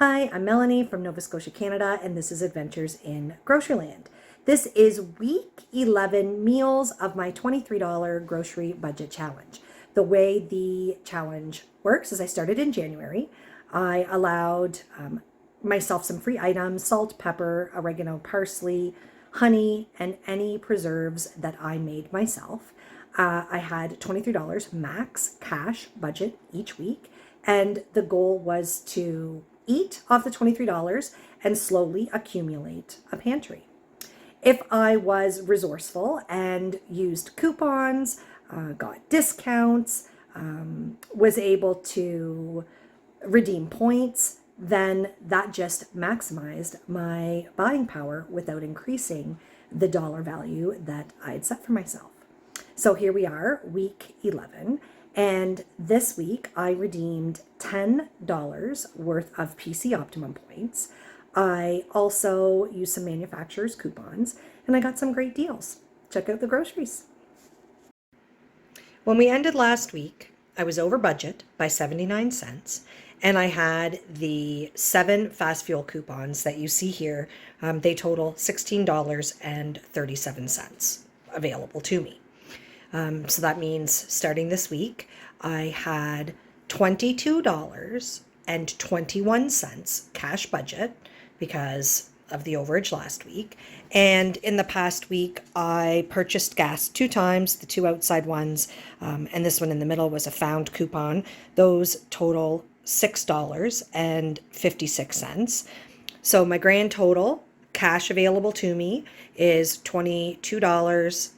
Hi, I'm Melanie from Nova Scotia, Canada, and this is Adventures in Groceryland. This is week 11 meals of my $23 grocery budget challenge. The way the challenge works is I started in January. I allowed myself some free items: salt, pepper, oregano, parsley, honey, and any preserves that I made myself. I had $23 max cash budget each week, and the goal was to eat off the $23 and slowly accumulate a pantry. If I was resourceful and used coupons, got discounts, was able to redeem points, then that just maximized my buying power without increasing the dollar value that I'd set for myself. So here we are, week 11. And this week I redeemed $10 worth of PC Optimum points. I also used some manufacturer's coupons and I got some great deals. Check out the groceries. When we ended last week, I was over budget by 79 cents, and I had the 7 fast fuel coupons that you see here. They total $16.37 available to me. So that means starting this week, I had $22.21 cash budget because of the overage last week. And in the past week, I purchased gas 2 times, the 2 outside ones, and this one in the middle was a found coupon. Those total $6.56. So my grand total cash available to me is $22.21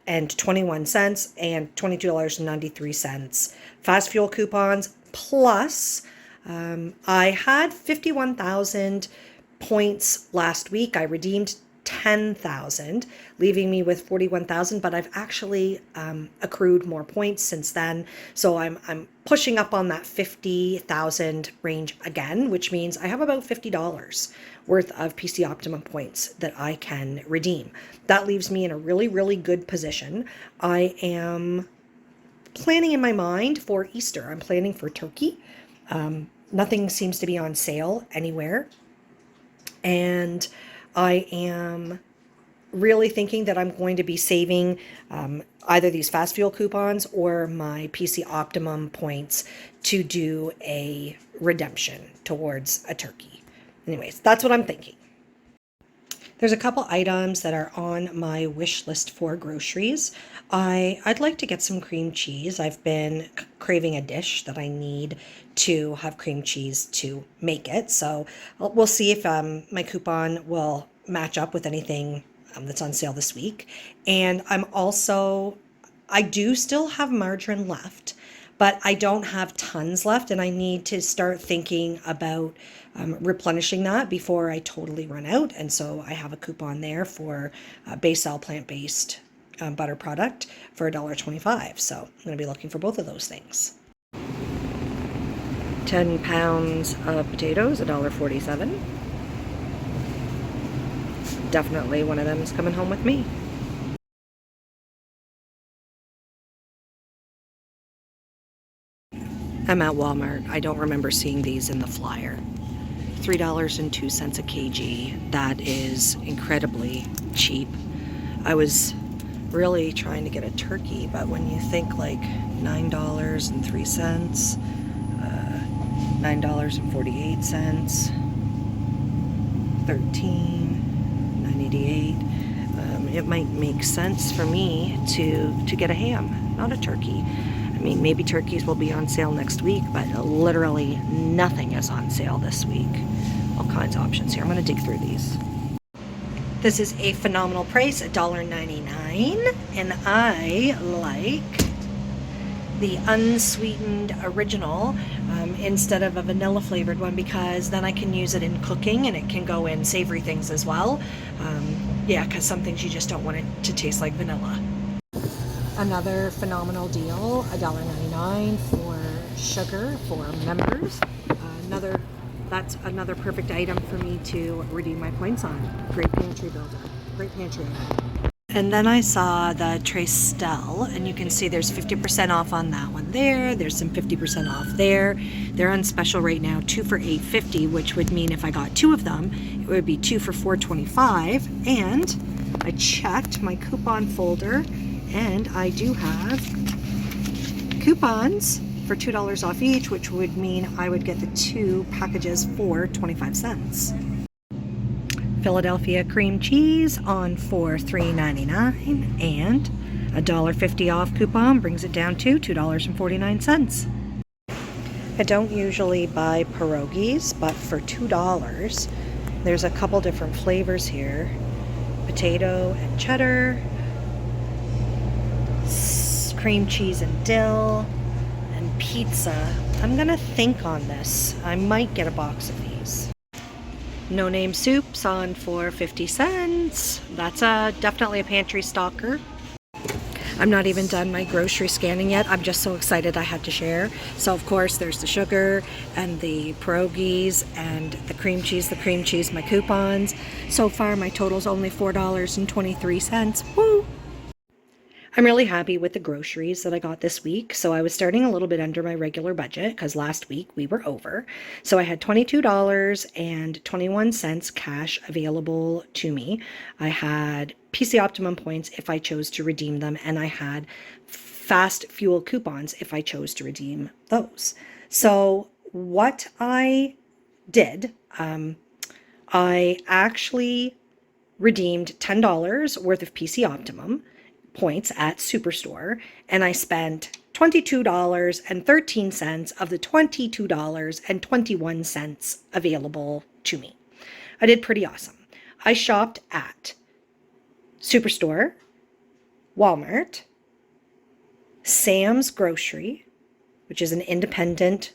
and $22.93 fast fuel coupons, plus I had 51,000 points last week. I redeemed 10,000, leaving me with 41,000, but I've actually accrued more points since then. So I'm pushing up on that 50,000 range again, which means I have about $50 worth of PC Optimum points that I can redeem. That leaves me in a really, really good position. I am planning in my mind for Easter. I'm planning for turkey. Nothing seems to be on sale anywhere. And I am really thinking that I'm going to be saving either these fast fuel coupons or my PC Optimum points to do a redemption towards a turkey. Anyways, that's what I'm thinking. There's a couple items that are on my wish list for groceries. I'd like to get some cream cheese. I've been craving a dish that I need to have cream cheese to make it. So we'll see if my coupon will match up with anything that's on sale this week. And I do still have margarine left, but I don't have tons left, and I need to start thinking about replenishing that before I totally run out. And so I have a coupon there for Baysal plant-based butter product for $1.25. So I'm going to be looking for both of those things. 10 pounds of potatoes, $1.47. Definitely one of them is coming home with me. I'm at Walmart. I don't remember seeing these in the flyer. $3.02 a kg. That is incredibly cheap. I was really trying to get a turkey, but when you think like $9.03, $9.48, $13.988, it might make sense for me to get a ham, not a turkey. I mean, maybe turkeys will be on sale next week, but literally nothing is on sale this week. All kinds of options here. I'm going to dig through these. This is a phenomenal price, $1.99, and I like the unsweetened original instead of a vanilla flavored one, because then I can use it in cooking and it can go in savory things as well. Yeah, because some things you just don't want it to taste like vanilla. Another phenomenal deal, $1.99 for sugar for members. That's another perfect item for me to redeem my points on. Great pantry builder. Great pantry item. And then I saw the Trestel, and you can see there's 50% off on that one there. There's some 50% off there. They're on special right now, 2 for $8.50, which would mean if I got 2 of them, it would be 2 for $4.25. And I checked my coupon folder, and I do have coupons for $2 off each, which would mean I would get the 2 packages for 25 cents. Philadelphia cream cheese on for $3.99, and a $1.50 off coupon brings it down to $2.49. I don't usually buy pierogies, but for $2, there's a couple different flavors here. Potato and cheddar, cream cheese and dill, and pizza. I'm gonna think on this. I might get a box of these. No Name Soups on for 50 cents. That's definitely a pantry stocker. I'm not even done my grocery scanning yet. I'm just so excited I had to share. So of course there's the sugar and the pierogies and the cream cheese, my coupons. So far my total's only $4.23. Woo! I'm really happy with the groceries that I got this week. So I was starting a little bit under my regular budget because last week we were over. So I had $22.21 cash available to me. I had PC Optimum points if I chose to redeem them, and I had fast fuel coupons if I chose to redeem those. So what I did, I actually redeemed $10 worth of PC Optimum points at Superstore, and I spent $22.13 of the $22.21 available to me. I did pretty awesome. I shopped at Superstore, Walmart, Sam's Grocery, which is an independent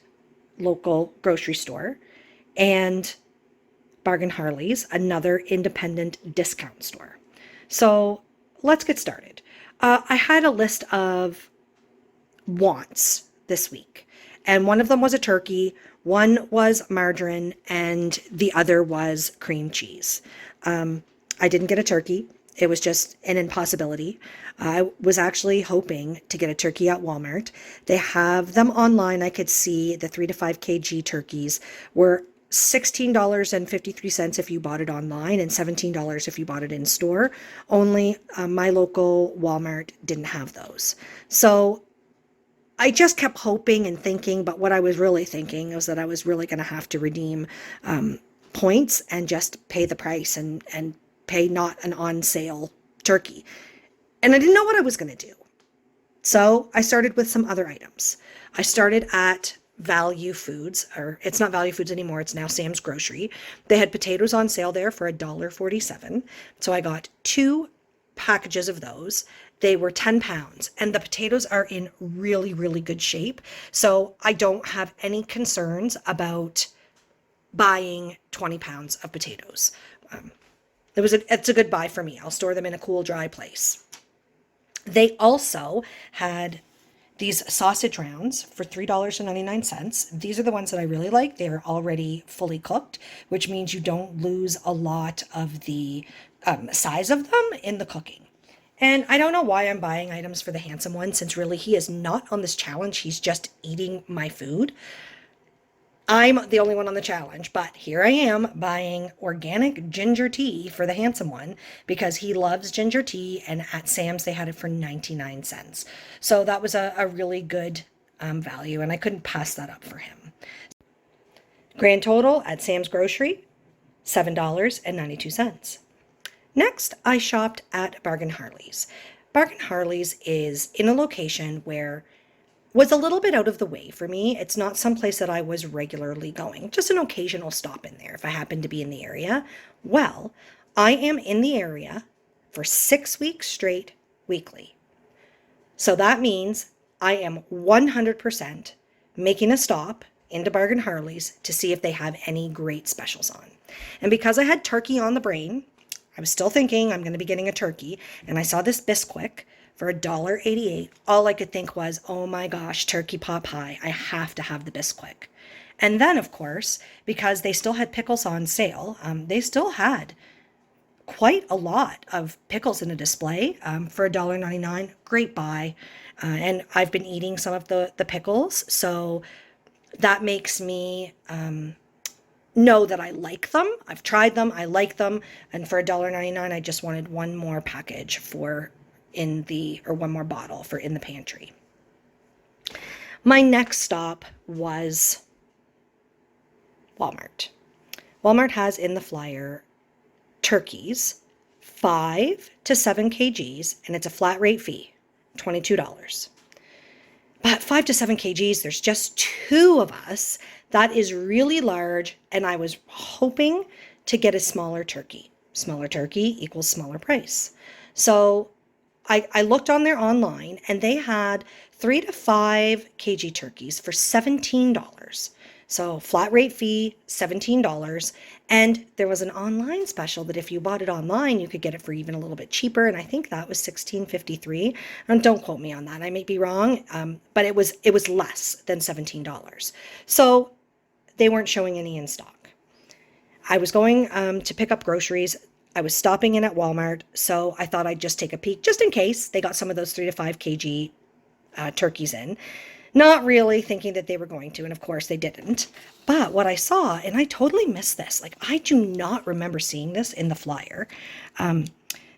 local grocery store, and Bargain Harley's, another independent discount store. So let's get started. I had a list of wants this week, and one of them was a turkey, one was margarine, and the other was cream cheese. I didn't get a turkey. It was just an impossibility. I was actually hoping to get a turkey at Walmart. They have them online. I could see the 3 to 5 kg turkeys were $16.53 if you bought it online and $17 if you bought it in store. Only my local Walmart didn't have those. So I just kept hoping and thinking, but what I was really thinking was that I was really going to have to redeem points and just pay the price and pay not an on sale turkey. And I didn't know what I was going to do. So I started with some other items. I started at Value Foods, or it's not Value Foods anymore, it's now Sam's Grocery. They had potatoes on sale there for $1.47. So I got 2 packages of those. They were 10 pounds, and the potatoes are in really, really good shape. So I don't have any concerns about buying 20 pounds of potatoes. It's a good buy for me. I'll store them in a cool, dry place. They also had these sausage rounds for $3.99. These are the ones that I really like. They're already fully cooked, which means you don't lose a lot of the size of them in the cooking. And I don't know why I'm buying items for the handsome one, since really he is not on this challenge. He's just eating my food. I'm the only one on the challenge, but here I am buying organic ginger tea for the handsome one because he loves ginger tea, and at Sam's they had it for 99 cents. So that was a really good value, and I couldn't pass that up for him. Grand total at Sam's Grocery, $7.92. Next, I shopped at Bargain Harley's. Bargain Harley's is in a location where was a little bit out of the way for me. It's not someplace that I was regularly going, just an occasional stop in there if I happen to be in the area. Well, I am in the area for 6 weeks straight weekly. So that means I am 100% making a stop into Bargain Harley's to see if they have any great specials on. And because I had turkey on the brain, I was still thinking I'm going to be getting a turkey, and I saw this Bisquick for $1.88. All I could think was, oh my gosh, turkey pot pie. I have to have the Bisquick. And then, of course, because they still had pickles on sale, they still had quite a lot of pickles in a display for $1.99. Great buy. And I've been eating some of the pickles, so that makes me know that I like them. I've tried them, I like them, and for $1.99, I just wanted one more package for or one more bottle for in the pantry. My next stop was Walmart. Walmart has in the flyer turkeys, 5 to 7 kgs, and it's a flat rate fee, $22. But 5 to 7 kgs, there's just two of us. That is really large, and I was hoping to get a smaller turkey. Smaller turkey equals smaller price. So I looked on there online, and they had 3 to 5 kg turkeys for $17. So flat rate fee, $17. And there was an online special that if you bought it online, you could get it for even a little bit cheaper. And I think that was $16.53. And don't quote me on that. I may be wrong, but it was less than $17. So they weren't showing any in stock. I was going to pick up groceries. I was stopping in at Walmart, so I thought I'd just take a peek, just in case they got some of those 3 to 5 kg turkeys in. Not really thinking that they were going to, and of course they didn't. But what I saw, and I totally missed this, like I do not remember seeing this in the flyer.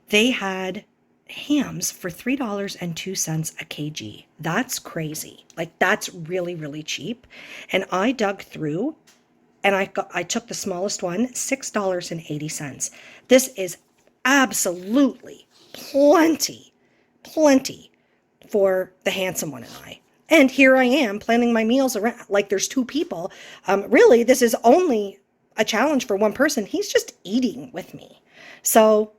They had hams for $3.02 a kg. That's crazy. Like that's really, really cheap. And I dug through and I took the smallest one, $6.80. This is absolutely plenty for the handsome one and I. And here I am planning my meals around like there's two people. Really, this is only a challenge for one person. He's just eating with me. So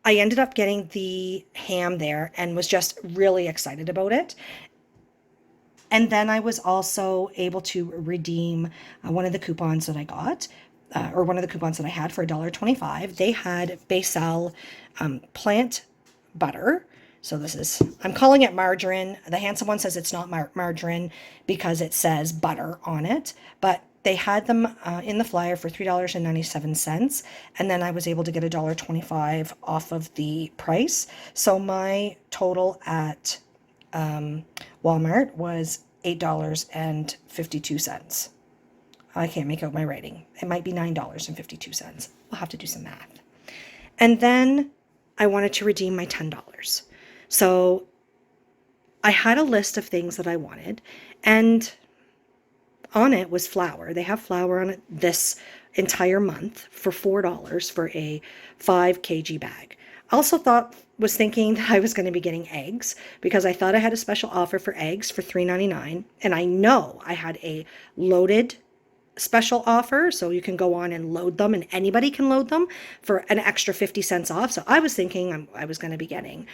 I ended up getting the ham there and was just really excited about it. And then I was also able to redeem one of the coupons that I got, or one of the coupons that I had for $1.25. They had Basil plant butter. So I'm calling it margarine. The handsome one says it's not margarine because it says butter on it, but they had them in the flyer for $3.97. And then I was able to get $1.25 off of the price. So my total at Walmart was $8.52. I can't make out my writing. It might be $9.52. We'll have to do some math. And then I wanted to redeem my $10. So I had a list of things that I wanted, and on it was flour. They have flour on it this entire month for $4 for a 5 kg bag. I also was thinking that I was going to be getting eggs because I thought I had a special offer for eggs for $3.99, and I know I had a loaded special offer, so you can go on and load them, and anybody can load them for an extra 50 cents off. So I was thinking I was going to be getting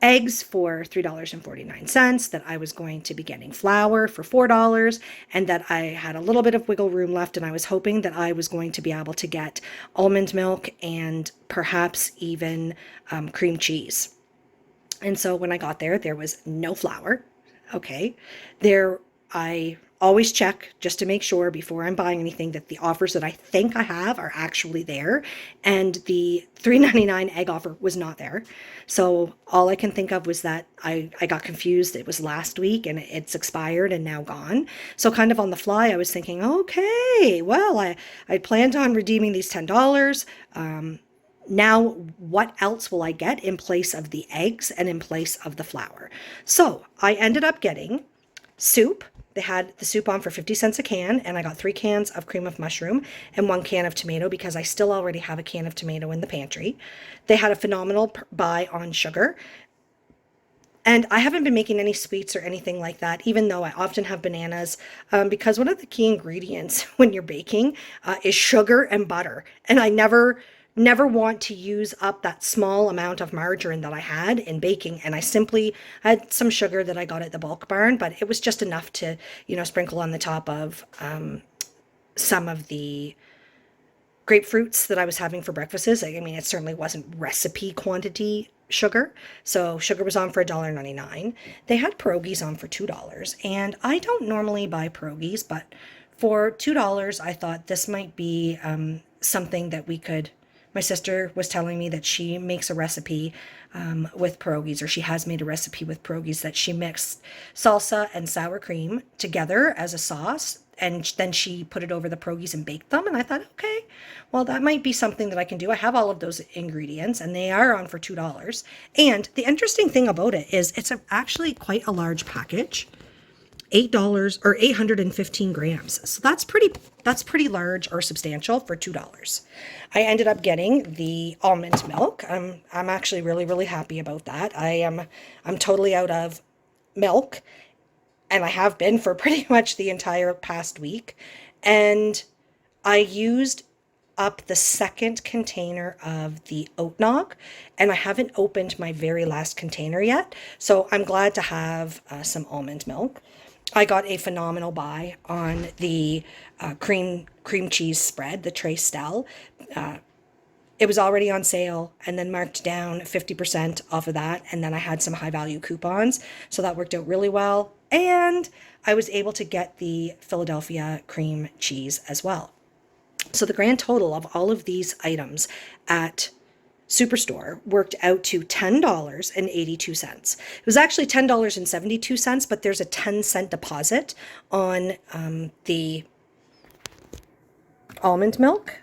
eggs for $3.49, that I was going to be getting flour for $4, and that I had a little bit of wiggle room left, and I was hoping that I was going to be able to get almond milk and perhaps even cream cheese. And so when I got there, there was no flour. Okay. I always check just to make sure before I'm buying anything that the offers that I think I have are actually there. And the $3.99 egg offer was not there. So all I can think of was that I got confused. It was last week and it's expired and now gone. So kind of on the fly, I was thinking, okay, well, I planned on redeeming these $10. Now, what else will I get in place of the eggs and in place of the flour? So I ended up getting soup. They had the soup on for 50 cents a can, and I got 3 cans of cream of mushroom and 1 can of tomato because I still already have a can of tomato in the pantry. They had a phenomenal buy on sugar. And I haven't been making any sweets or anything like that, even though I often have bananas, because one of the key ingredients when you're baking is sugar and butter. And I never want to use up that small amount of margarine that I had in baking. And I simply had some sugar that I got at the bulk barn, but it was just enough to, sprinkle on the top of some of the grapefruits that I was having for breakfasts. I mean, it certainly wasn't recipe quantity sugar. So sugar was on for $1.99. They had pierogies on for $2. And I don't normally buy pierogies, but for $2, I thought this might be something that we could My sister was telling me that she makes a recipe with pierogies, or she has made a recipe with pierogies, that she mixed salsa and sour cream together as a sauce. And then she put it over the pierogies and baked them. And I thought, okay, well, that might be something that I can do. I have all of those ingredients and they are on for $2. And the interesting thing about it is it's actually quite a large package. $8 or 815 grams. So that's pretty large or substantial for $2. I ended up getting the almond milk. I'm actually really happy about that. I'm totally out of milk, and I have been for pretty much the entire past week. And I used up the second container of the oat nog, and I haven't opened my very last container yet. So I'm glad to have some almond milk. I got a phenomenal buy on the cream cheese spread, the Tray Stell. It was already on sale and then marked down 50% off of that. And then I had some high value coupons. So that worked out really well. And I was able to get the Philadelphia cream cheese as well. So the grand total of all of these items at Superstore worked out to $10.82. It was actually $10.72, but there's a 10-cent deposit on the almond milk.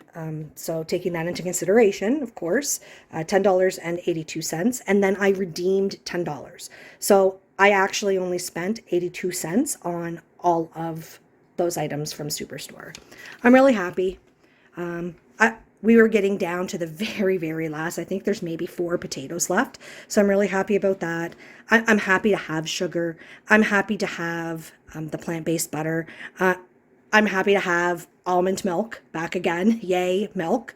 So taking that into consideration, of course, $10.82. And then I redeemed $10. So I actually only spent 82 cents on all of those items from Superstore. I'm really happy. We were getting down to the very last. I think there's maybe 4 potatoes left. So I'm really happy about that. I'm happy to have sugar. I'm happy to have the plant-based butter. I'm happy to have almond milk back again. Yay, milk.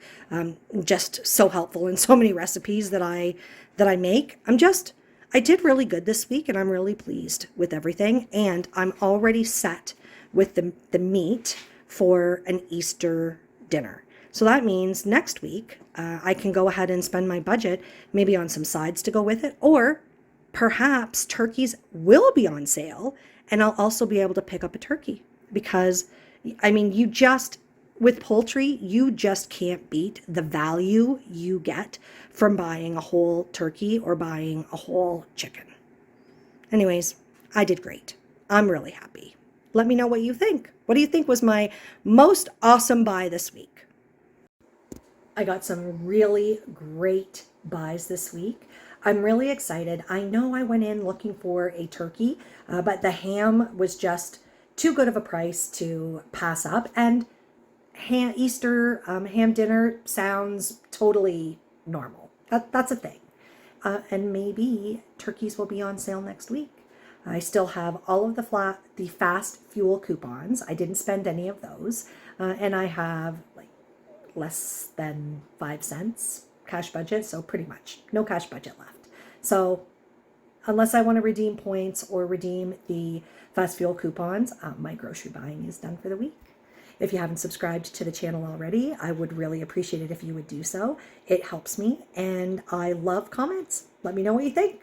Just so helpful in so many recipes that I make. I did really good this week, and I'm really pleased with everything. And I'm already set with the meat for an Easter dinner. So that means next week I can go ahead and spend my budget maybe on some sides to go with it, or perhaps turkeys will be on sale and I'll also be able to pick up a turkey, because I mean, with poultry, you just can't beat the value you get from buying a whole turkey or buying a whole chicken. Anyways, I did great. I'm really happy. Let me know what you think. What do you think was my most awesome buy this week? I got some really great buys this week. I'm really excited. I know I went in looking for a turkey, but the ham was just too good of a price to pass up. And Easter ham dinner sounds totally normal. That's a thing. And maybe turkeys will be on sale next week. I still have all of the fast fuel coupons. I didn't spend any of those. And I have less than 5 cents cash budget, so pretty much no cash budget left. So unless I want to redeem points or redeem the fast fuel coupons, my grocery buying is done for the week. If you haven't subscribed to the channel already, I would really appreciate it if you would do so. It helps me, and I love comments. Let me know what you think.